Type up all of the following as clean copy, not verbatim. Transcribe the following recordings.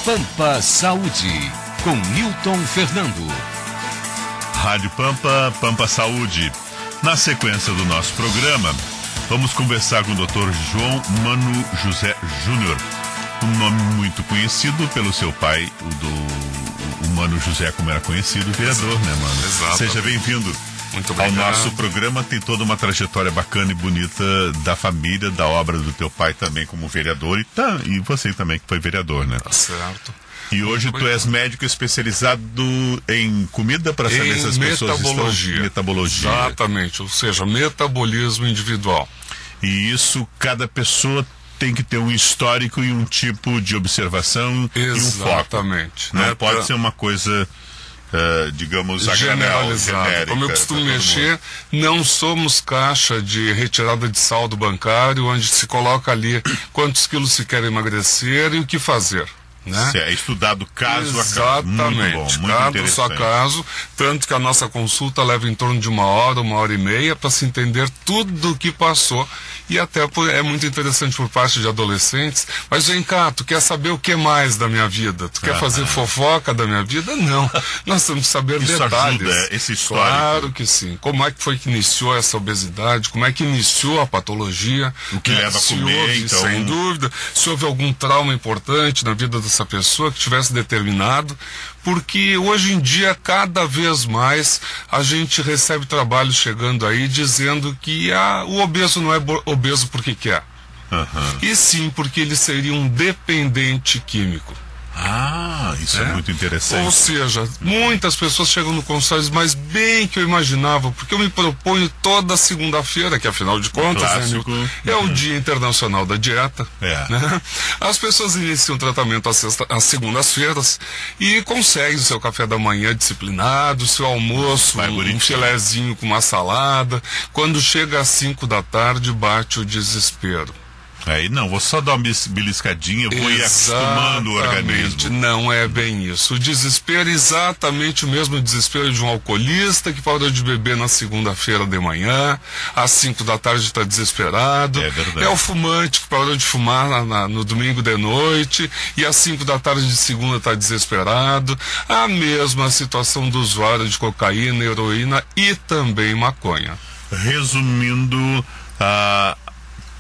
Pampa Saúde, com Newton Fernando. Rádio Pampa, Pampa Saúde. Na sequência do nosso programa, vamos conversar com o Dr. João Mano José Júnior, um nome muito conhecido pelo seu pai, o Mano José, como era conhecido, vereador, né, Mano? Exato. Seja bem-vindo. Muito obrigado. Ao nosso programa. Tem toda uma trajetória bacana e bonita da família, da obra do teu pai também como vereador e você também que foi vereador, né? Tá certo. E hoje tu és médico especializado em comida para saber se as pessoas estão... Metabologia. Exatamente, ou seja, metabolismo individual. E isso, cada pessoa tem que ter um histórico e um tipo de observação. Exatamente. E um foco. Não pode ser uma coisa... digamos, generalizada. Como eu costumo mexer, não somos caixa de retirada de saldo bancário, onde se coloca ali quantos quilos se quer emagrecer e o que fazer. Né? É estudado caso a caso. Exatamente, muito bom, caso a caso, tanto que a nossa consulta leva em torno de 1 hora, 1h30 para se entender tudo o que passou. E até é muito interessante por parte de adolescentes. Mas vem cá, tu quer saber o que mais da minha vida? Tu quer fazer fofoca da minha vida? Não, nós temos que saber detalhes. Ajuda, esse histórico. Claro que sim. Como é que foi que iniciou essa obesidade? Como é que iniciou a patologia? O que leva a comer, então... Sem dúvida. Se houve algum trauma importante na vida dessa pessoa que tivesse determinado, porque hoje em dia, cada vez mais, a gente recebe trabalhos chegando aí dizendo que o obeso não é obeso porque quer. E sim porque ele seria um dependente químico. Isso é muito interessante. Ou seja, muitas pessoas chegam no consultório e dizem, mas bem que eu imaginava, porque eu me proponho toda segunda-feira, que afinal de contas é o Dia Internacional da Dieta. Né? As pessoas iniciam o tratamento às segundas-feiras e conseguem o seu café da manhã disciplinado, o seu almoço, um filezinho com uma salada. Quando chega às 5 da tarde, bate o desespero. Aí não, vou só dar uma beliscadinha, vou ir acostumando o organismo. Não é bem isso. O desespero é exatamente o mesmo desespero de um alcoolista que parou de beber na segunda-feira de manhã, às 5 da tarde está desesperado. É verdade. É o fumante que parou de fumar no domingo de noite e às 5 da tarde de segunda está desesperado. A mesma situação do usuário de cocaína, heroína e também maconha. Resumindo,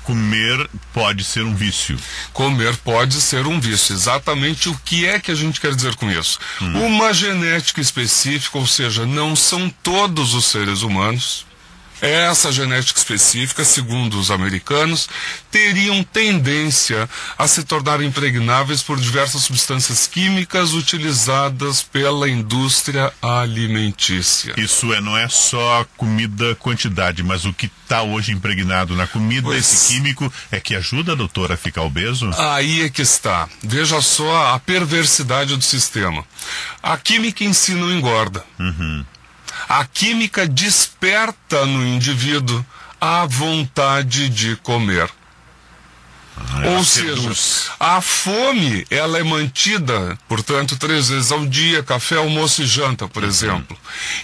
comer pode ser um vício. Comer pode ser um vício. Exatamente o que é que a gente quer dizer com isso? Uma genética específica, ou seja, não são todos os seres humanos. Essa genética específica, segundo os americanos, teriam tendência a se tornar impregnáveis por diversas substâncias químicas utilizadas pela indústria alimentícia. Isso não é só comida quantidade, mas o que está hoje impregnado na comida, esse químico, é que ajuda, doutor, a ficar obeso? Aí é que está. Veja só a perversidade do sistema. A química em si não engorda. A química desperta no indivíduo a vontade de comer. Ou seja, a fome, ela é mantida, portanto, 3 vezes ao dia, café, almoço e janta, por exemplo.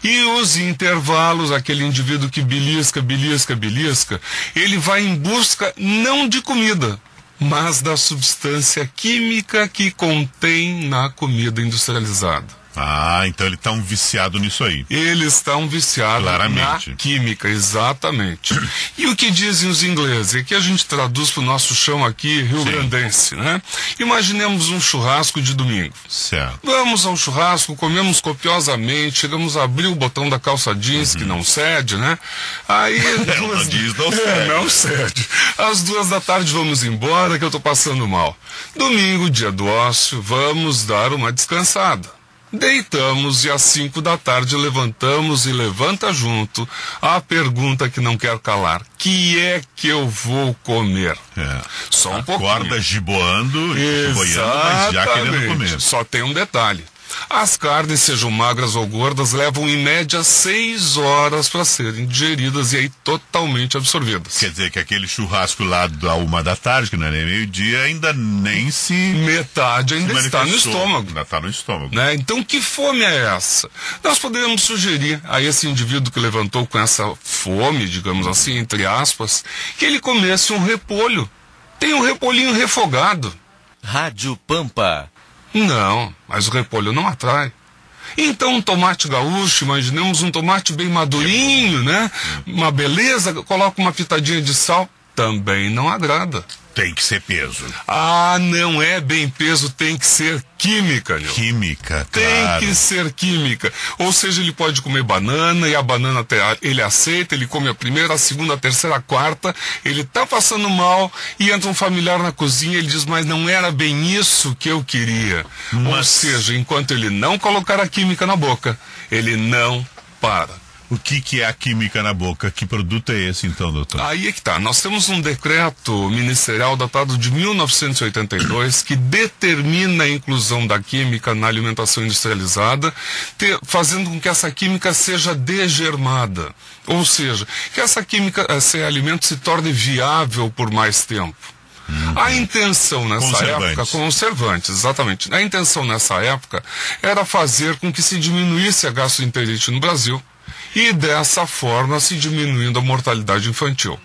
E os intervalos, aquele indivíduo que belisca, ele vai em busca não de comida, mas da substância química que contém na comida industrializada. Então ele está viciado nisso aí. Ele está viciado na química, exatamente. E o que dizem os ingleses? É que a gente traduz para o nosso chão aqui, rio-grandense, né? Imaginemos um churrasco de domingo. Certo. Vamos ao churrasco, comemos copiosamente, chegamos a abrir o botão da calça jeans, que não cede, né? Aí... não cede. Às 2 da tarde vamos embora, que eu estou passando mal. Domingo, dia do ócio, vamos dar uma descansada. Deitamos e às 5 da tarde levantamos e levanta junto a pergunta que não quer calar. Que é que eu vou comer? Só um pouquinho. Acorda giboando, mas já querendo comer. Só tem um detalhe. As carnes, sejam magras ou gordas, levam em média 6 horas para serem digeridas e aí totalmente absorvidas. Quer dizer que aquele churrasco lá da 1 da tarde, que não é nem meio-dia, ainda nem se... Metade ainda está no estômago. Ainda está no estômago. Né? Então, que fome é essa? Nós poderíamos sugerir a esse indivíduo que levantou com essa fome, digamos assim, entre aspas, que ele comesse um repolho. Tem um repolhinho refogado. Rádio Pampa. Não, mas o repolho não atrai. Então um tomate gaúcho, imaginemos um tomate bem madurinho, né? Uma beleza, coloca uma pitadinha de sal, também não agrada. Tem que ser peso. Ah, não é bem peso, tem que ser química, Nilton. Química, Tem claro. que ser química. Ou seja, ele pode comer banana e a banana ele aceita, ele come a primeira, a segunda, a terceira, a quarta, ele tá passando mal e entra um familiar na cozinha, ele diz, mas não era bem isso que eu queria. Ou seja, enquanto ele não colocar a química na boca, ele não para. O que é a química na boca? Que produto é esse, então, doutor? Aí é que tá. Nós temos um decreto ministerial datado de 1982 que determina a inclusão da química na alimentação industrializada, fazendo com que essa química seja degermada. Ou seja, que essa química, esse alimento se torne viável por mais tempo. A intenção nessa época, conservantes, exatamente. A intenção nessa época era fazer com que se diminuísse a gastroenterite no Brasil. E dessa forma se diminuindo a mortalidade infantil.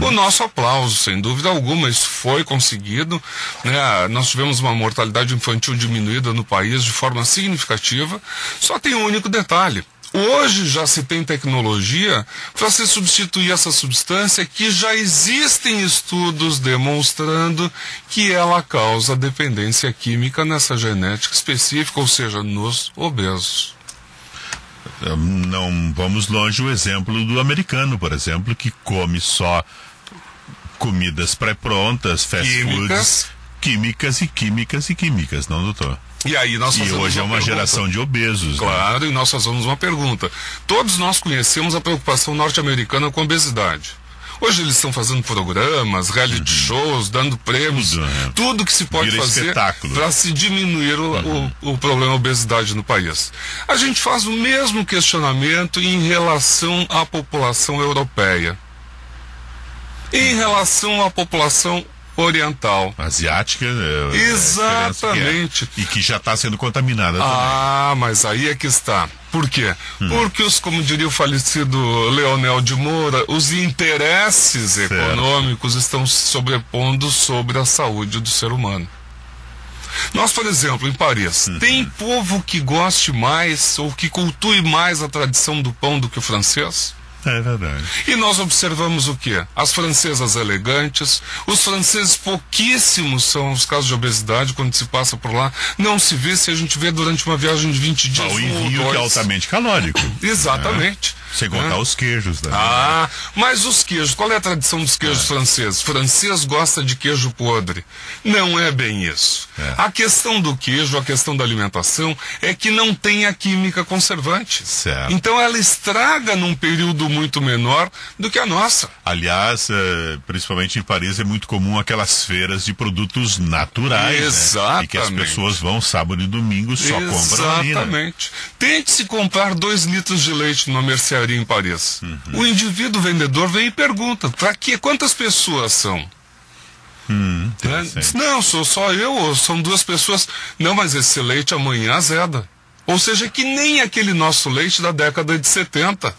O nosso aplauso, sem dúvida alguma, isso foi conseguido, né? Nós tivemos uma mortalidade infantil diminuída no país de forma significativa, só tem um único detalhe. Hoje já se tem tecnologia para se substituir essa substância que já existem estudos demonstrando que ela causa dependência química nessa genética específica, ou seja, nos obesos. Não vamos longe o exemplo do americano, por exemplo, que come só comidas pré-prontas, fast foods, químicas, não, doutor? E aí nós fazemos hoje é uma geração de obesos. Claro, né? E nós fazemos uma pergunta. Todos nós conhecemos a preocupação norte-americana com a obesidade. Hoje eles estão fazendo programas, reality shows, dando prêmios, tudo que se pode fazer para se diminuir o problema obesidade no país. A gente faz o mesmo questionamento em relação à população europeia, em relação à população oriental. Asiática. Exatamente. E que já está sendo contaminada também. Ah, mas aí é que está. Por quê? Porque como diria o falecido Leonel de Moura, os interesses econômicos estão se sobrepondo sobre a saúde do ser humano. Nós, por exemplo, em Paris, tem povo que goste mais ou que cultue mais a tradição do pão do que o francês? É verdade. E nós observamos o quê? As francesas elegantes, os franceses pouquíssimos são os casos de obesidade quando se passa por lá. Não se vê se a gente vê durante uma viagem de 20 dias. O envio que é altamente calórico. Exatamente. Sem contar os queijos também. Mas os queijos, qual é a tradição dos queijos franceses? Francês gosta de queijo podre. Não é bem isso. A questão do queijo, a questão da alimentação, é que não tem a química conservante. Certo. Então ela estraga num período muito menor do que a nossa. Aliás, principalmente em Paris, é muito comum aquelas feiras de produtos naturais. Exatamente. Né? E que as pessoas vão sábado e domingo só compram ali. Exatamente. Tente-se comprar 2 litros de leite numa mercearia em Paris. O indivíduo vendedor vem e pergunta, para quê? Quantas pessoas são? Não, sou só eu, ou são 2 pessoas. Não, mas esse leite amanhã azeda. Ou seja, que nem aquele nosso leite da década de 70.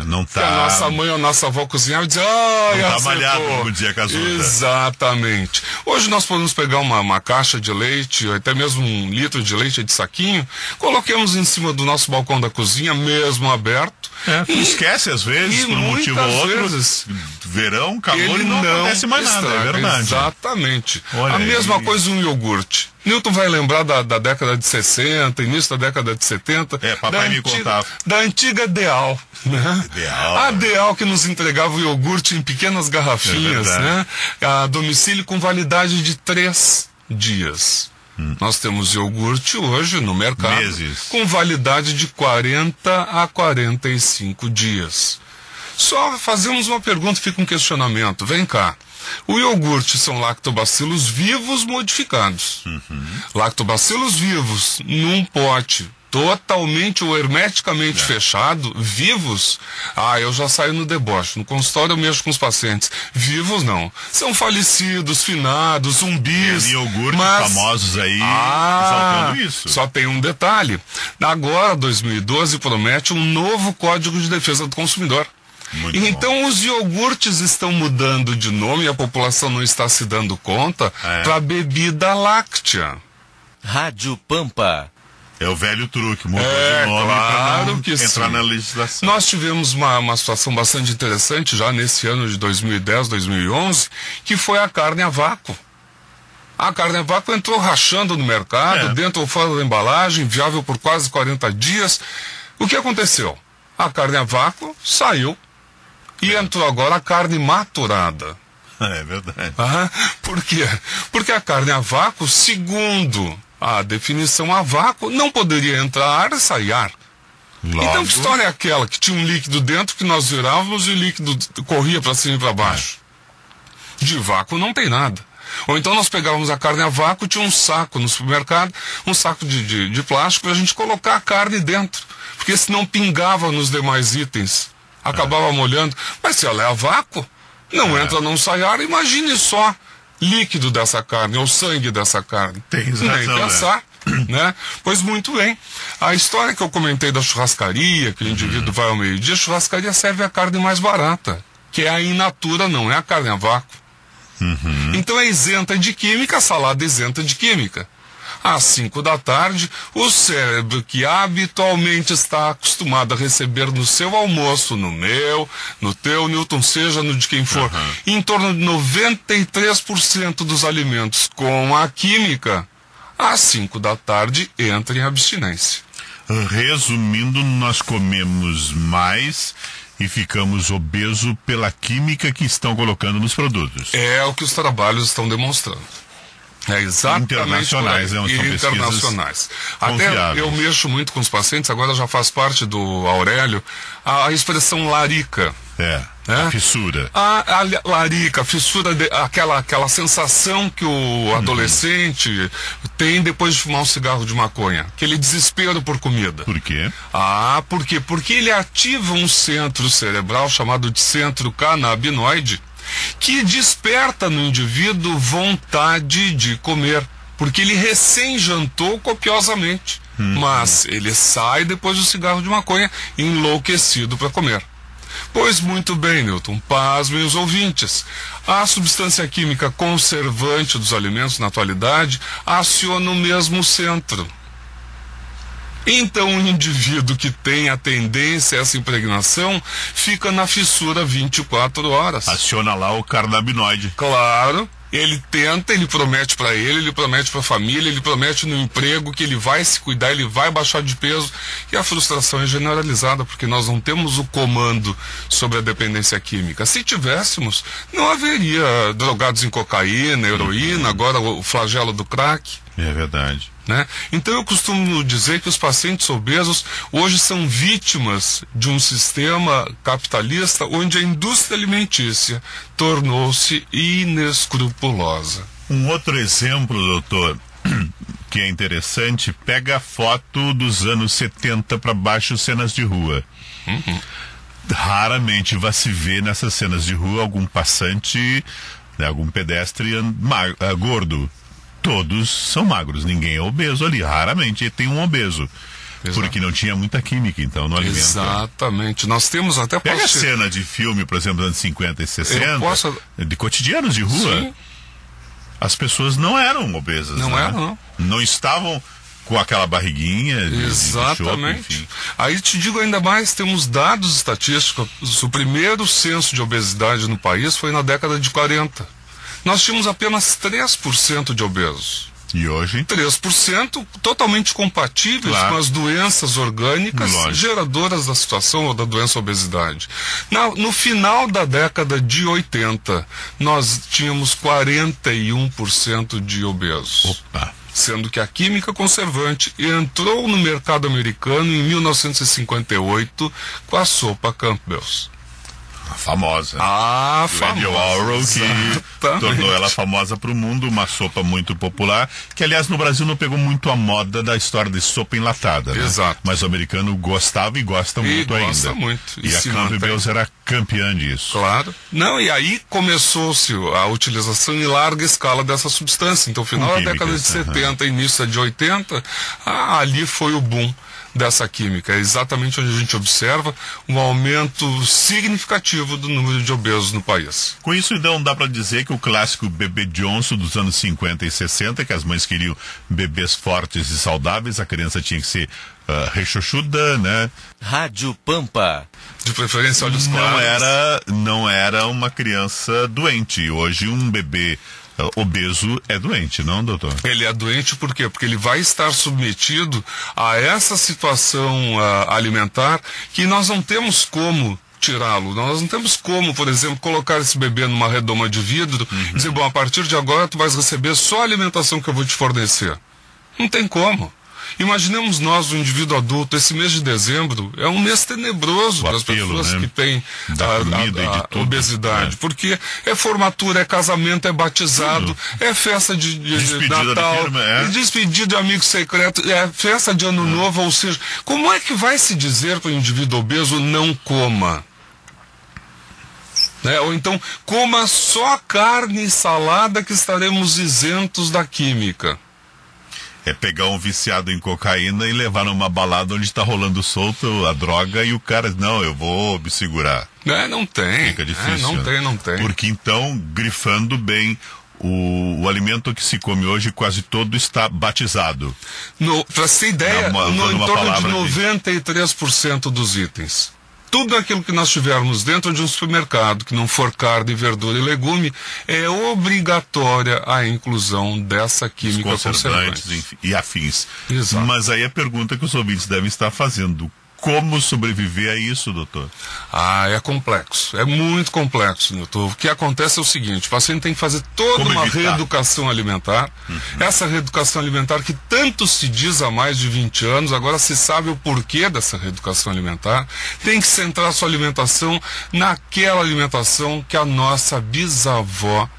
Não tá. Que a nossa mãe ou a nossa avó cozinhava e dizia, não tá malhado como dia que Exatamente. Hoje nós podemos pegar uma caixa de leite, ou até mesmo 1 litro de leite de saquinho, coloquemos em cima do nosso balcão da cozinha, mesmo aberto. Esquece às vezes, por um motivo ou outro. Verão, calor, e não acontece mais nada, é verdade. Exatamente. Olha a mesma aí. coisa um iogurte. Newton vai lembrar da década de 60, início da década de 70. Papai me contava. Da antiga Deal, né? A Deal que nos entregava o iogurte em pequenas garrafinhas, né? A domicílio com validade de 3 dias. Nós temos iogurte hoje no mercado com validade de 40 a 45 dias. Só fazemos uma pergunta, fica um questionamento. Vem cá. O iogurte são lactobacilos vivos modificados. Lactobacilos vivos num pote totalmente ou hermeticamente fechado, vivos, eu já saio no deboche. No consultório eu mexo com os pacientes. Vivos não. São falecidos, finados, zumbis. E iogurtes famosos aí exaltando isso. Só tem um detalhe. Agora, 2012 promete um novo Código de Defesa do Consumidor. Então os iogurtes estão mudando de nome e a população não está se dando conta para bebida láctea. Rádio Pampa. É o velho truque, mudou de nome claro para não que entrar sim. na legislação. Nós tivemos uma situação bastante interessante já nesse ano de 2010, 2011, que foi a carne a vácuo. A carne a vácuo entrou rachando no mercado, dentro ou fora da embalagem, viável por quase 40 dias. O que aconteceu? A carne a vácuo saiu e entrou agora a carne maturada. É verdade. Por quê? Porque a carne a vácuo, segundo a definição a vácuo, não poderia entrar ar e sair ar. Logo, Então que história é aquela que tinha um líquido dentro que nós virávamos e o líquido corria para cima e para baixo? De vácuo não tem nada. Ou então nós pegávamos a carne a vácuo, tinha um saco no supermercado, um saco de plástico para a gente colocar a carne dentro, porque senão pingava nos demais itens, acabava molhando. Mas se ela é a vácuo, não entra, não sai ar, imagine só líquido dessa carne, ou sangue dessa carne. Tem Nem razão, pensar. Né? Pois muito bem. A história que eu comentei da churrascaria, que o indivíduo vai ao meio-dia, a churrascaria serve a carne mais barata, que é a in natura, não é a carne a vácuo. Então é isenta de química, a salada é isenta de química. Às 5 da tarde, o cérebro que habitualmente está acostumado a receber no seu almoço, no meu, no teu, Newton, seja no de quem for, em torno de 93% dos alimentos com a química, às 5 da tarde entra em abstinência. Resumindo, nós comemos mais e ficamos obesos pela química que estão colocando nos produtos. É o que os trabalhos estão demonstrando. É exatamente internacionais, por aí. são Internacionais. Até confiáveis. eu mexo muito com os pacientes, agora já faz parte do Aurélio, a expressão larica. A fissura. A larica, a fissura, aquela sensação que o adolescente tem depois de fumar um cigarro de maconha. Aquele desespero por comida. Por quê? Por quê? Porque ele ativa um centro cerebral chamado de centro canabinoide, que desperta no indivíduo vontade de comer, porque ele recém jantou copiosamente, mas ele sai depois do cigarro de maconha enlouquecido para comer. Pois muito bem, Newton, pasmem os ouvintes. A substância química conservante dos alimentos na atualidade aciona o mesmo centro. Então, o indivíduo que tem a tendência a essa impregnação fica na fissura 24 horas. Aciona lá o cannabinoide. Claro, ele tenta, ele promete para ele promete para a família, ele promete no emprego que ele vai se cuidar, ele vai baixar de peso. E a frustração é generalizada, porque nós não temos o comando sobre a dependência química. Se tivéssemos, não haveria drogados em cocaína, heroína, agora o flagelo do crack. É verdade. Né? Então eu costumo dizer que os pacientes obesos hoje são vítimas de um sistema capitalista onde a indústria alimentícia tornou-se inescrupulosa. Um outro exemplo, doutor, que é interessante, pega a foto dos anos 70 para baixo, cenas de rua. Raramente vai se ver nessas cenas de rua algum passante, né, algum pedestre gordo. Todos são magros, ninguém é obeso ali, raramente tem um obeso. Exato. Porque não tinha muita química, então, no alimento. Exatamente, nós temos até... Pega a cena de filme, por exemplo, dos anos 50 e 60, de cotidianos de rua. Sim. As pessoas não eram obesas. Não né? eram, não. Não estavam com aquela barriguinha. Exatamente. De chope, aí te digo ainda mais, temos dados estatísticos. O primeiro censo de obesidade no país foi na década de 40. Nós tínhamos apenas 3% de obesos. E hoje? 3% totalmente compatíveis com as doenças orgânicas geradoras da situação ou da doença obesidade. No final da década de 80, nós tínhamos 41% de obesos. Opa! Sendo que a química conservante entrou no mercado americano em 1958 com a sopa Campbell's. A famosa. Famosa. Warrow, que tornou ela famosa para o mundo, uma sopa muito popular, que aliás no Brasil não pegou muito a moda da história de sopa enlatada, né? Exato. Mas o americano gostava e gosta muito ainda. Gosta muito. E a Campbell's era campeã disso. Claro. Não, e aí começou-se a utilização em larga escala dessa substância. Então, final da década de 70, início de 80, ali foi o boom dessa química. É exatamente onde a gente observa um aumento significativo do número de obesos no país. Com isso, então, dá para dizer que o clássico bebê Johnson dos anos 50 e 60, que as mães queriam bebês fortes e saudáveis, a criança tinha que ser rechochuda, né? Rádio Pampa. De preferência, olhos claros. Não era uma criança doente. Hoje, um bebê obeso é doente, não, doutor? Ele é doente por quê? Porque ele vai estar submetido a essa situação alimentar que nós não temos como tirá-lo. Nós não temos como, por exemplo, colocar esse bebê numa redoma de vidro e dizer, bom, a partir de agora tu vais receber só a alimentação que eu vou te fornecer. Não tem como. Imaginemos nós, o indivíduo adulto, esse mês de dezembro é um mês tenebroso para as pessoas, né, que têm a obesidade, porque é formatura, é casamento, é batizado, é festa de Natal, despedida de amigo secreto, é festa de Ano Novo, ou seja, como é que vai se dizer para o indivíduo obeso não coma? Né? Ou então, coma só carne e salada que estaremos isentos da química. É pegar um viciado em cocaína e levar numa balada onde está rolando solto a droga e o cara, não, eu vou me segurar. Não tem. Fica difícil. Não tem. Porque então, grifando bem, o alimento que se come hoje quase todo está batizado. Para você ter ideia, em torno de 93% dos itens. Tudo aquilo que nós tivermos dentro de um supermercado, que não for carne, verdura e legume, é obrigatória a inclusão dessa química conservante. E afins. Exato. Mas aí a pergunta que os ouvintes devem estar fazendo: como sobreviver a isso, doutor? É complexo, é muito complexo, doutor. O que acontece é o seguinte: o paciente tem que fazer toda uma reeducação alimentar. Essa reeducação alimentar que tanto se diz há mais de 20 anos, agora se sabe o porquê dessa reeducação alimentar. Tem que centrar sua alimentação naquela alimentação que a nossa bisavó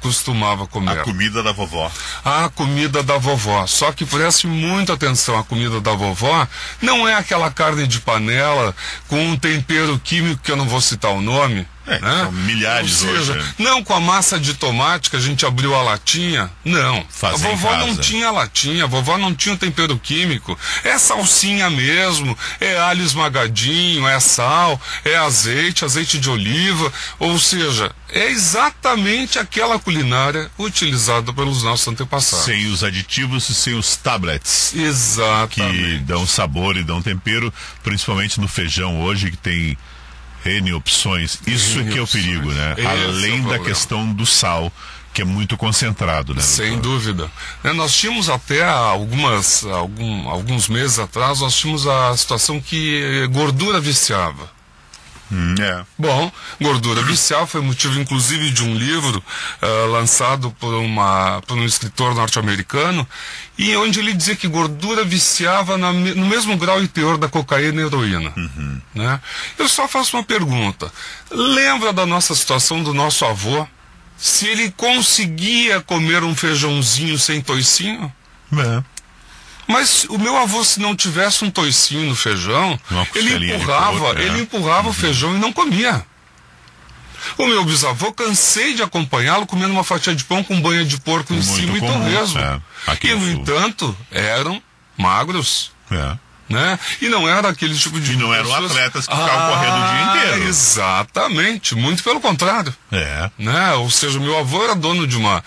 costumava comer. A comida da vovó. A comida da vovó. Só que preste muita atenção, a comida da vovó não é aquela carne de panela com um tempero químico que eu não vou citar o nome. Né? São milhares hoje. Não com a massa de tomate que a gente abriu a latinha. Não. A vovó não tinha latinha, a vovó não tinha o tempero químico. É salsinha mesmo, é alho esmagadinho, é sal, é azeite de oliva. Ou seja, é exatamente aquela culinária utilizada pelos nossos antepassados. Sem os aditivos e sem os tablets. Exatamente. Que dão sabor e dão tempero, principalmente no feijão hoje, que tem N opções. Isso que é o perigo, né? Além da questão do sal, que é muito concentrado, né? Sem dúvida. Nós tínhamos até alguns meses atrás, nós tínhamos a situação que gordura viciava. Bom, gordura viciava foi motivo inclusive de um livro lançado por um escritor norte-americano, e onde ele dizia que gordura viciava no mesmo grau e teor da cocaína e heroína. Né? Eu só faço uma pergunta: lembra da nossa situação do nosso avô? Se ele conseguia comer um feijãozinho sem toicinho? Mas o meu avô, se não tivesse um toicinho no feijão, ele empurrava o feijão e não comia. O meu bisavô, cansei de acompanhá-lo comendo uma fatia de pão com banha de porco em cima e torresmo. E, no entanto, eram magros. Né? E não era aquele tipo de... E não eram atletas que ficavam correndo o dia inteiro. Exatamente, muito pelo contrário. Né? Ou seja, meu avô era dono de uma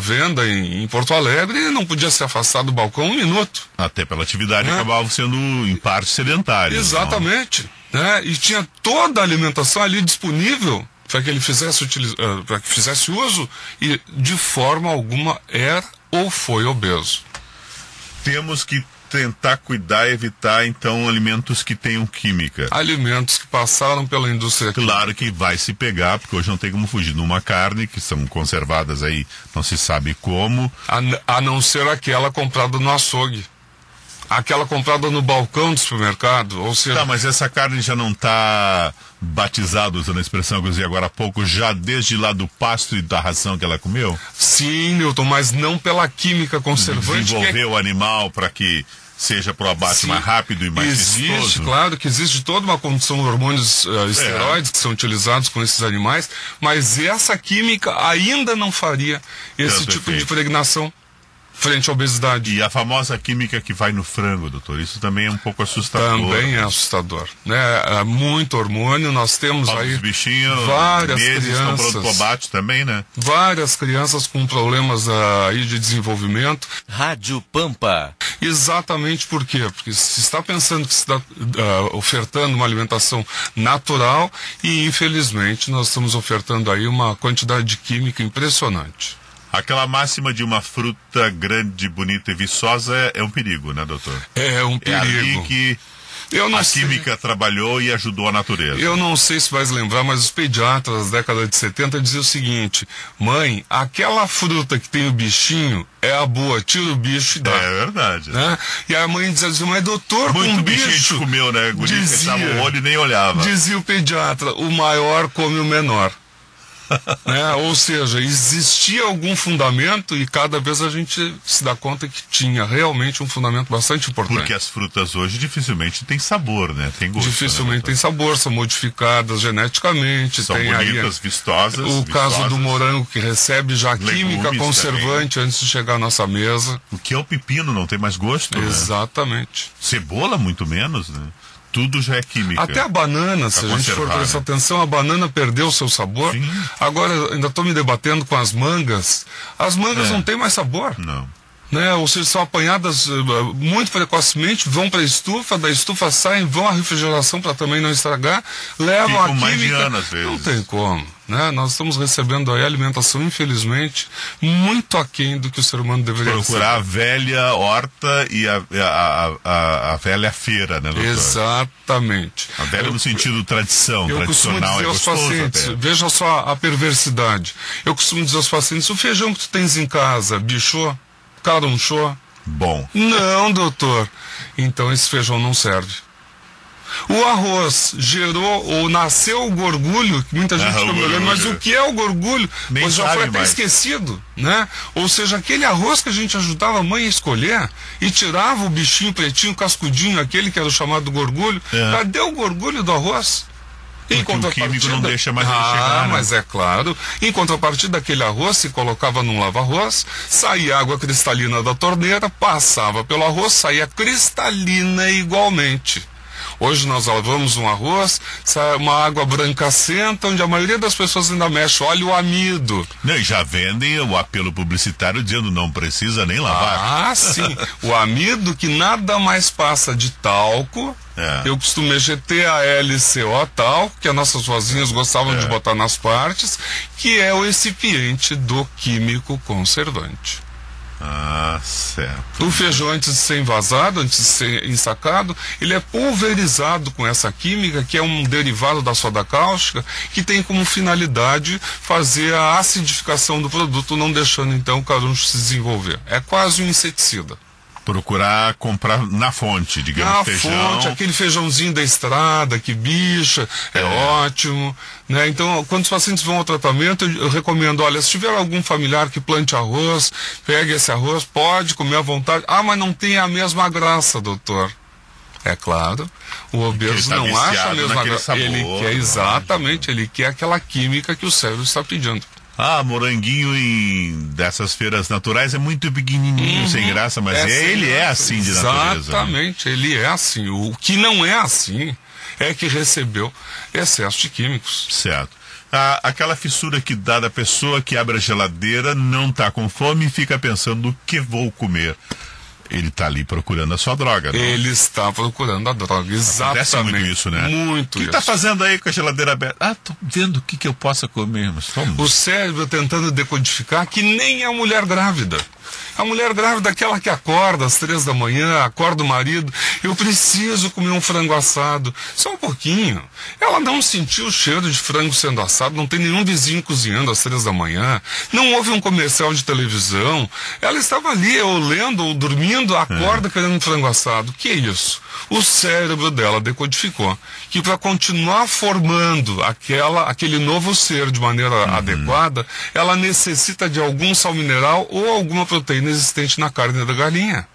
venda em Porto Alegre e não podia se afastar do balcão um minuto. Até pela atividade acabava sendo, em parte, sedentária. Exatamente. Né? E tinha toda a alimentação ali disponível para que ele fizesse uso, e de forma alguma era ou foi obeso. Temos que tentar cuidar e evitar, então, alimentos que tenham química. Alimentos que passaram pela indústria química. Claro que vai se pegar, porque hoje não tem como fugir. Numa carne, que são conservadas aí, não se sabe como. A não ser aquela comprada no açougue. Aquela comprada no balcão do supermercado, ou seja... Tá, mas essa carne já não está batizada, usando a expressão que eu usei agora há pouco, já desde lá do pasto e da ração que ela comeu? Sim, Newton, mas não pela química conservante. Desenvolver o animal para que seja para o abate mais rápido e mais vistoso. Claro que existe toda uma condição de hormônios esteroides que são utilizados com esses animais, mas essa química ainda não faria esse tipo de impregnação. frente à obesidade. E a famosa química que vai no frango, doutor, isso também é um pouco assustador. Também é assustador, né? É muito hormônio, nós temos aí os bichinhos, várias meses estão pronto crianças, pro abate também, né? várias crianças com problemas aí de desenvolvimento. Rádio Pampa. Exatamente por quê? Porque se está pensando que se está ofertando uma alimentação natural e, infelizmente, nós estamos ofertando aí uma quantidade de química impressionante. Aquela máxima de uma fruta grande, bonita e viçosa é um perigo, né, doutor? É um perigo. É ali que a química trabalhou e ajudou a natureza. Eu não sei se vai se lembrar, mas os pediatras da década de 70 diziam o seguinte: mãe, aquela fruta que tem o bichinho é a boa, tira o bicho e dá. É verdade. Né? E a mãe dizia assim, mas doutor, muito com bichinho bicho... comeu, né? Guri fechava o olho e nem olhava. Dizia o pediatra, o maior come o menor. Né? Ou seja, existia algum fundamento e cada vez a gente se dá conta que tinha realmente um fundamento bastante importante. Porque as frutas hoje dificilmente têm sabor, né? Tem gosto. Dificilmente né, tem sabor, são modificadas geneticamente. São tem bonitas, aí vistosas. o caso do morango, que recebe já química conservante também, antes de chegar à nossa mesa. O que é o pepino, não tem mais gosto. Exatamente. Né? Cebola, muito menos, né? Tudo já é química. Até a banana, se a gente for prestar atenção, a banana perdeu o seu sabor. Sim. Agora, ainda estou me debatendo com as mangas. As mangas não têm mais sabor. Não. Né? Ou seja, são apanhadas muito precocemente, vão para a estufa, da estufa saem, vão à refrigeração para também não estragar, levam a química. Mais de ano, às vezes. Não tem como. Né? Nós estamos recebendo aí alimentação, infelizmente, muito aquém do que o ser humano deveria procurar receber. A velha horta e a velha feira, né, doutor? Exatamente. A velha no sentido tradição, eu tradicional. Eu costumo dizer aos pacientes, veja só a perversidade. Eu costumo dizer aos pacientes, o feijão que tu tens em casa, bichou, carunchou? Bom. Não, doutor. Então esse feijão não serve. O arroz gerou ou nasceu o gorgulho, que muita gente fica me olhando, mas o que é o gorgulho? Pois já foi até esquecido, né? Ou seja, aquele arroz que a gente ajudava a mãe a escolher e tirava o bichinho pretinho, cascudinho, aquele que era o chamado gorgulho. Cadê o gorgulho do arroz? Porque o químico não deixa mais ele chegar, né? Mas é claro. Em contrapartida, aquele arroz se colocava num lava-arroz, saía água cristalina da torneira, passava pelo arroz, saía cristalina igualmente. Hoje nós lavamos um arroz, sai uma água brancacenta, onde a maioria das pessoas ainda mexe, olha o amido. Não, e já vendem o apelo publicitário dizendo não precisa nem lavar. Ah, sim. O amido que nada mais passa de talco. Eu costumo mexer TALCO, talco, que as nossas vozinhas gostavam de botar nas partes, que é o recipiente do químico conservante. Ah, certo. O feijão, antes de ser envasado, antes de ser ensacado, ele é pulverizado com essa química, que é um derivado da soda cáustica, que tem como finalidade fazer a acidificação do produto, não deixando então o caruncho se desenvolver. É quase um inseticida. Procurar comprar na fonte, digamos, na feijão. Na fonte, aquele feijãozinho da estrada, que bicha, é ótimo. Né? Então, quando os pacientes vão ao tratamento, eu recomendo, olha, se tiver algum familiar que plante arroz, pegue esse arroz, pode comer à vontade. Ah, mas não tem a mesma graça, doutor. É claro, o obeso não acha a mesma graça. Ele quer, exatamente, ele quer aquela química que o cérebro está pedindo. Ah, moranguinho dessas feiras naturais é muito pequenininho, sem graça, mas ele é assim de natureza. Exatamente, ele é assim. O que não é assim é que recebeu excesso de químicos. Certo. Aquela fissura que dá da pessoa que abre a geladeira, não está com fome e fica pensando o que vou comer. Ele está ali procurando a sua droga, não? Ele está procurando a droga, exatamente. Acontece muito isso, né? Muito. O que está fazendo aí com a geladeira aberta? Estou vendo o que eu possa comer. Mas o cérebro tentando decodificar que nem a mulher grávida. A mulher grávida, aquela que acorda às 3 da manhã, acorda o marido, eu preciso comer um frango assado. Só um pouquinho. Ela não sentiu o cheiro de frango sendo assado, não tem nenhum vizinho cozinhando às 3 da manhã, não houve um comercial de televisão. Ela estava ali, ou lendo, ou dormindo, acorda querendo um frango assado. Que é isso? O cérebro dela decodificou que para continuar formando aquele novo ser de maneira adequada, ela necessita de algum sal mineral ou alguma proteína existente na carne da galinha.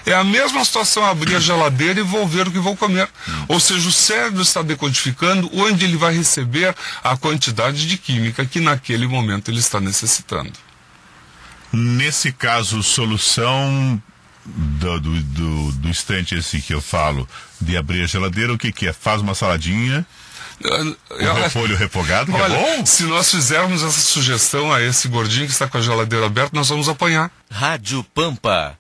É a mesma situação abrir a geladeira e vou ver o que vou comer. Ou seja, o cérebro está decodificando onde ele vai receber a quantidade de química que naquele momento ele está necessitando. Nesse caso, solução do instante esse que eu falo, de abrir a geladeira, o que é? Faz uma saladinha, repolho refogado, que olha, é bom? Se nós fizermos essa sugestão a esse gordinho que está com a geladeira aberta, nós vamos apanhar. Rádio Pampa.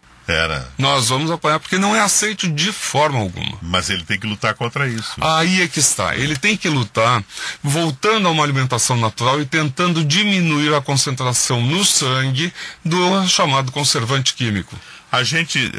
Nós vamos apanhar, porque não é aceito de forma alguma. Mas ele tem que lutar contra isso. Aí é que está. Ele tem que lutar voltando a uma alimentação natural e tentando diminuir a concentração no sangue do chamado conservante químico. A gente,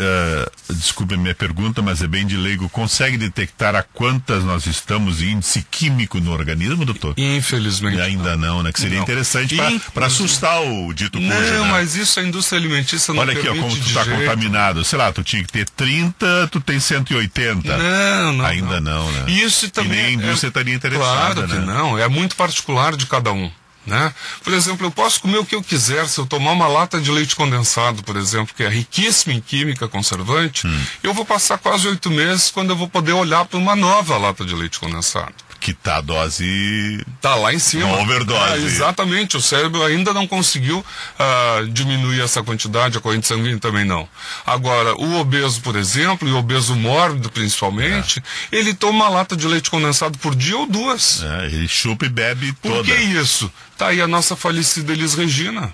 desculpe a minha pergunta, mas é bem de leigo, consegue detectar a quantas nós estamos em índice químico no organismo, doutor? Infelizmente. Ainda não, né? Que seria interessante para assustar o dito cujo, Não, né? mas isso a indústria alimentícia não permite. Olha aqui, ó, como tu está jeito. contaminado. Sei lá, tu tinha que ter 30, tu tem 180. Não. Ainda não, né? Isso também. E nem a indústria estaria interessada, claro que né? não, é muito particular de cada um. Né? Por exemplo, eu posso comer o que eu quiser. Se eu tomar uma lata de leite condensado, por exemplo, que é riquíssimo em química conservante, eu vou passar quase 8 meses quando eu vou poder olhar para uma nova lata de leite condensado. Que tá a dose... Tá lá em cima. Uma overdose. Exatamente. O cérebro ainda não conseguiu diminuir essa quantidade, a corrente sanguínea também não. Agora, o obeso, por exemplo, e o obeso mórbido principalmente, ele toma uma lata de leite condensado por dia ou 2. ele chupa e bebe toda. Por que isso? Tá aí a nossa falecida Elis Regina,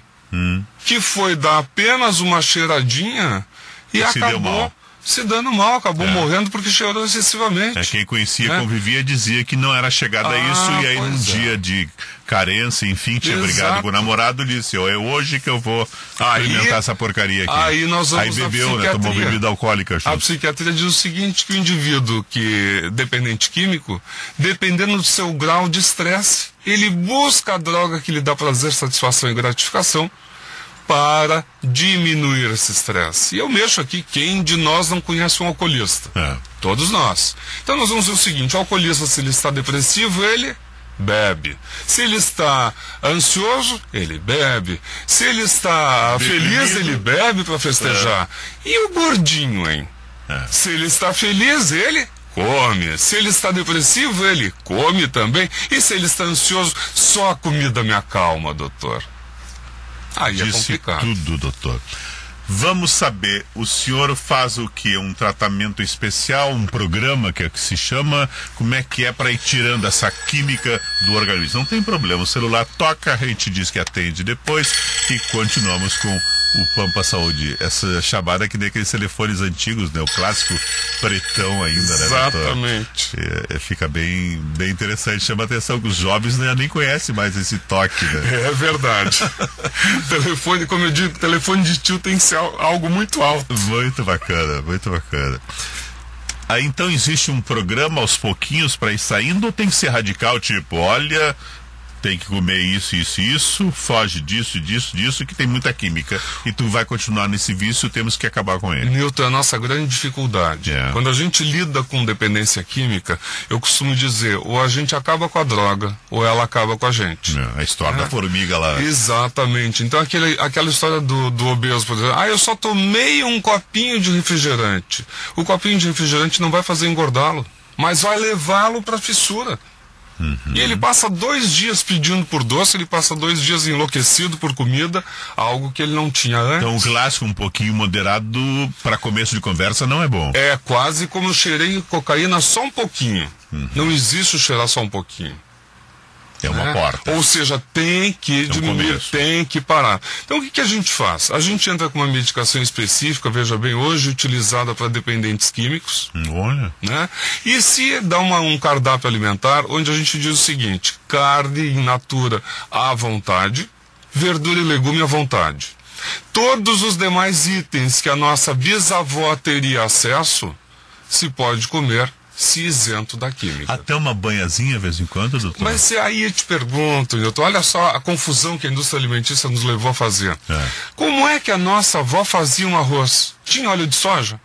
que foi dar apenas uma cheiradinha e acabou se dando mal, acabou morrendo porque cheirou excessivamente. Quem conhecia, convivia, dizia que não era chegada a isso, e aí num dia de carência, enfim, tinha brigado com o namorado, disse, é hoje que eu vou alimentar essa porcaria aqui. Aí nós vamos aí bebeu, né, tomou bebida alcoólica. A psiquiatria diz o seguinte, que o indivíduo que dependente químico, dependendo do seu grau de estresse, ele busca a droga que lhe dá prazer, satisfação e gratificação, para diminuir esse estresse. E eu mexo aqui, quem de nós não conhece um alcoolista? Todos nós. Então nós vamos ver o seguinte, o alcoolista, se ele está depressivo, ele bebe. Se ele está ansioso, ele bebe. Se ele está feliz, ele bebe para festejar. E o gordinho, hein? Se ele está feliz, ele come. Se ele está depressivo, ele come também. E se ele está ansioso, só a comida me acalma, doutor. Aí é complicado. Tudo, doutor. Vamos saber, o senhor faz o que? Um tratamento especial, um programa que se chama, como é que é para ir tirando essa química do organismo? Não tem problema, o celular toca, a gente diz que atende depois e continuamos com o Pampa Saúde. Essa chamada que nem aqueles telefones antigos, né? O clássico pretão ainda, né? Exatamente. Fica bem interessante, chama a atenção que os jovens nem conhecem mais esse toque, né? É verdade. Telefone, como eu digo, telefone de tio tem que ser algo muito alto. Muito bacana, muito bacana. Aí então existe um programa aos pouquinhos para ir saindo, ou tem que ser radical, tipo, olha, tem que comer isso, foge disso, que tem muita química. E tu vai continuar nesse vício, temos que acabar com ele. Newton, é a nossa grande dificuldade. Quando a gente lida com dependência química, eu costumo dizer, ou a gente acaba com a droga, ou ela acaba com a gente. A história da formiga lá. Exatamente. Então aquela história do obeso, por exemplo, eu só tomei um copinho de refrigerante. O copinho de refrigerante não vai fazer engordá-lo, mas vai levá-lo para a fissura. E ele passa 2 dias pedindo por doce, ele passa 2 dias enlouquecido por comida, algo que ele não tinha antes. Então o clássico um pouquinho moderado para começo de conversa não é bom. É quase como eu cheirei cocaína só um pouquinho. Não existe o cheirar só um pouquinho. É uma porta. Ou seja, tem que diminuir, tem que parar. Então o que a gente faz? A gente entra com uma medicação específica, veja bem, hoje utilizada para dependentes químicos. Olha. Né? E se dá um cardápio alimentar, onde a gente diz o seguinte, carne in natura à vontade, verdura e legume à vontade. Todos os demais itens que a nossa bisavó teria acesso, se pode comer, se isento da química. Até uma banhazinha de vez em quando, doutor? Mas aí eu te pergunto, Nilton, olha só a confusão que a indústria alimentícia nos levou a fazer. Como é que a nossa avó fazia um arroz? Tinha óleo de soja?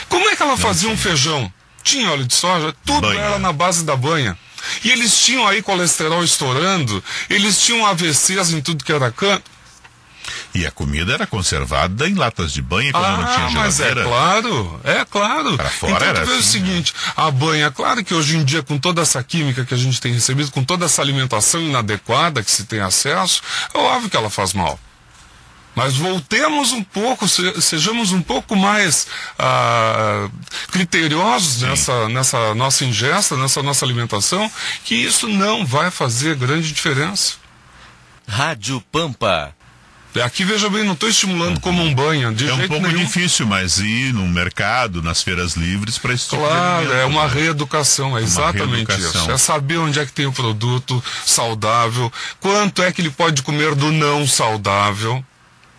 Como é que ela fazia um feijão? Tinha óleo de soja? Tudo era na base da banha. E eles tinham aí colesterol estourando, eles tinham AVCs em tudo que era canto. E a comida era conservada em latas de banha quando não tinha geladeira. Mas é claro. Para fora então, era assim, o seguinte, a banha, claro que hoje em dia, com toda essa química que a gente tem recebido, com toda essa alimentação inadequada que se tem acesso, é óbvio que ela faz mal. Mas voltemos um pouco, sejamos um pouco mais criteriosos nessa nossa ingesta, nessa nossa alimentação, que isso não vai fazer grande diferença. Rádio Pampa. Aqui, veja bem, não estou estimulando como um banho, de jeito nenhum. É um pouco difícil, mas ir no mercado, nas feiras livres, para esse tipo de alimento, é uma reeducação, é exatamente isso. É saber onde é que tem o produto saudável, quanto é que ele pode comer do não saudável,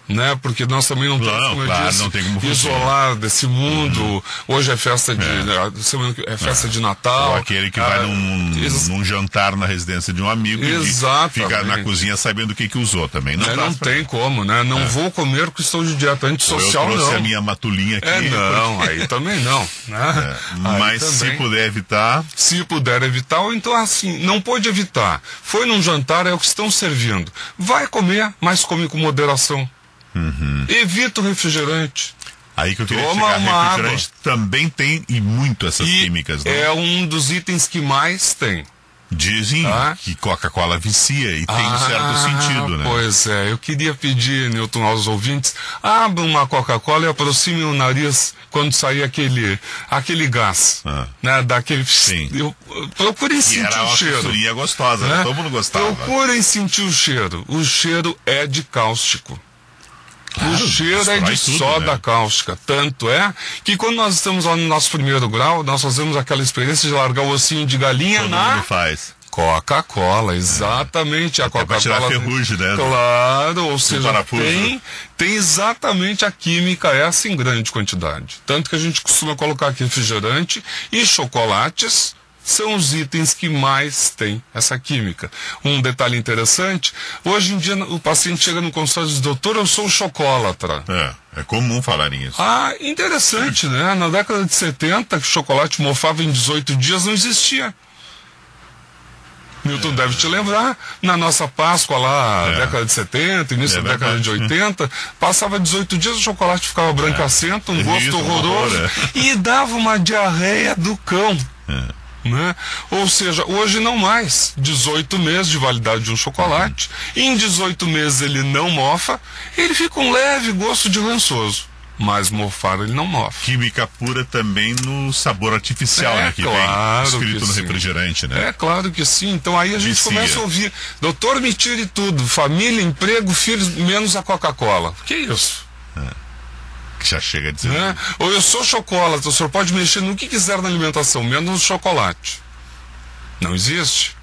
né? Porque nós também não temos, como eu disse, não tem como isolar desse mundo. Hoje é festa de Natal. Ou aquele que vai num jantar na residência de um amigo e fica na cozinha sabendo o que usou também. Não tem como, né? Não vou comer porque estou de dieta antissocial, não. Eu trouxe a minha matulinha aqui. Aí também não. Né? Mas também, se puder evitar... Se puder evitar, ou então assim, não pode evitar. Foi num jantar, é o que estão servindo. Vai comer, mas come com moderação. Evita o refrigerante. Aí que eu queria chegar, refrigerante também tem e muito essas químicas, não? É um dos itens que mais tem. Dizem que Coca-Cola vicia e tem um certo sentido, né? Pois é, eu queria pedir, Newton, aos ouvintes, abra uma Coca-Cola e aproxime o nariz quando sair aquele gás, né? Daquele... Sim. Procurem sentir o cheiro. E era uma gostosa, né? Todo mundo gostava. Procurem sentir o cheiro. O cheiro é de cáustico. Claro, o cheiro é de soda cáustica. Tanto é que quando nós estamos lá no nosso primeiro grau, nós fazemos aquela experiência de largar o ossinho de galinha Todo mundo faz. Coca-Cola, exatamente. A Coca-Cola. Pra tirar ferrugem, né? Claro, ou seja, tem exatamente a química essa em grande quantidade. Tanto que a gente costuma colocar aqui refrigerante e chocolates. São os itens que mais têm essa química. Um detalhe interessante, hoje em dia o paciente chega no consultório e diz, doutor, eu sou chocolatra. É comum falar nisso. Interessante, né? Na década de 70, que chocolate mofava em 18 dias, não existia. Milton deve te lembrar, na nossa Páscoa lá, década de 70, início da década de 80, passava 18 dias, o chocolate ficava brancacento, um gosto horroroso, e dava uma diarreia do cão. Né? Ou seja, hoje não mais 18 meses de validade de um chocolate, em 18 meses ele não mofa, ele fica um leve gosto de rançoso, mas mofar ele não mofa. Química pura também no sabor artificial, né? Que claro, vem escrito no refrigerante, né? É claro que sim. Então aí a gente começa a ouvir, doutor, me tire tudo, família, emprego, filhos, menos a Coca-Cola. Que isso? Que já chega a dizer. Ou eu sou chocolate, o senhor pode mexer no que quiser na alimentação, menos no chocolate. Não existe.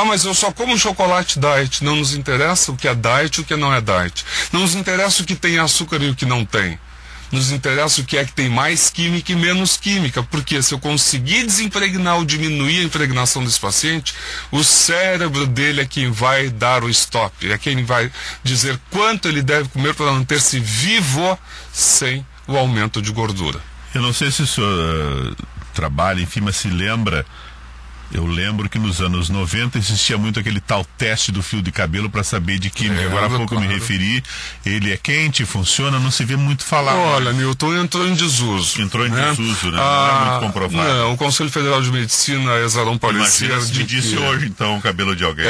Mas eu só como chocolate diet. Não nos interessa o que é diet e o que não é diet. Não nos interessa o que tem açúcar e o que não tem. Nos interessa o que é que tem mais química e menos química. Porque se eu conseguir desimpregnar ou diminuir a impregnação desse paciente, o cérebro dele é quem vai dar o stop. É quem vai dizer quanto ele deve comer para manter-se vivo sem o aumento de gordura. Eu não sei se o senhor trabalha, enfim, mas se lembra... Eu lembro que nos anos 90 existia muito aquele tal teste do fio de cabelo para saber de química. Agora há pouco eu me referi, ele é quente, funciona, não se vê muito falar. Olha, Newton, entrou em desuso. Entrou em desuso, né? Não é muito comprovado. Não, o Conselho Federal de Medicina exarou um parecer de que... disse hoje, então, o cabelo de alguém.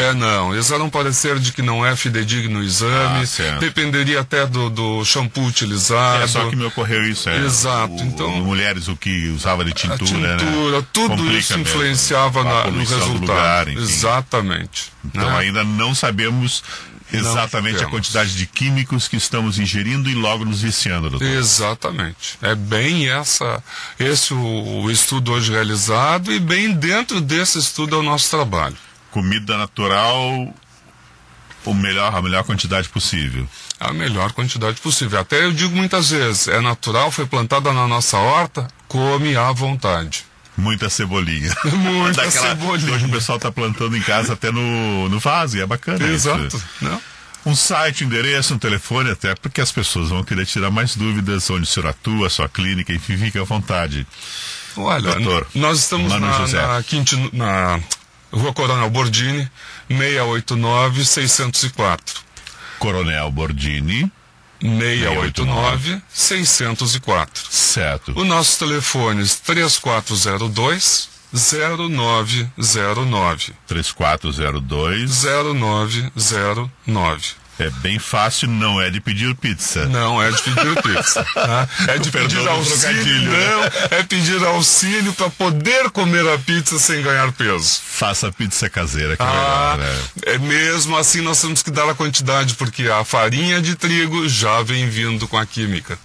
Exarou um parecer de que não é fidedigno o exame, dependeria até do shampoo utilizado. É só que me ocorreu isso. Exato. Então, mulheres, o que usava de tintura, né? Tudo complica isso mesmo. Influenciava no resultado. Lugar, exatamente. Então ainda não sabemos exatamente a quantidade de químicos que estamos ingerindo e logo nos viciando, doutor. Exatamente. É bem esse o estudo hoje realizado, e bem dentro desse estudo é o nosso trabalho. Comida natural, a melhor quantidade possível. A melhor quantidade possível. Até eu digo muitas vezes, é natural, foi plantada na nossa horta, come à vontade. Muita cebolinha. Muita cebolinha. Hoje o pessoal está plantando em casa até no vaso, e é bacana. Exato. Isso. Não? Um site, um endereço, um telefone, até porque as pessoas vão querer tirar mais dúvidas, onde o senhor atua, sua clínica, enfim, fique à vontade. Olha, doutor, nós estamos na Rua Coronel Bordini, 689-604. Coronel Bordini. 689-604. Certo. O nosso telefone é 3402-0909. 3402-0909. É bem fácil, não é de pedir pizza. Não é de pedir pizza. Tá? É de pedir auxílio. Não, é pedir auxílio para poder comer a pizza sem ganhar peso. Faça pizza caseira, que é melhor, né? É mesmo assim nós temos que dar a quantidade, porque a farinha de trigo já vem vindo com a química.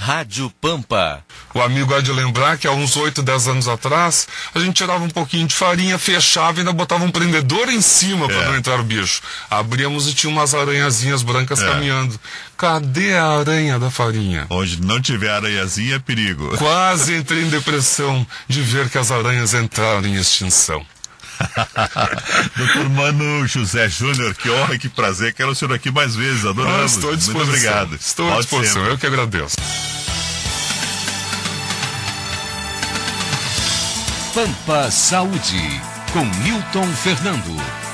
Rádio Pampa. O amigo há de lembrar que há uns 8, 10 anos atrás, a gente tirava um pouquinho de farinha, fechava e ainda botava um prendedor em cima para não entrar o bicho. Abríamos e tinha umas aranhazinhas brancas caminhando. Cadê a aranha da farinha? Onde não tiver aranhazinha é perigo. Quase entrei em depressão de ver que as aranhas entraram em extinção. Doutor Mano José Júnior, que honra e que prazer. Quero o senhor aqui mais vezes, adoramos. Estou à disposição. Muito obrigado. Estou à disposição, eu que agradeço. Pampa Saúde, com Newton Fernando.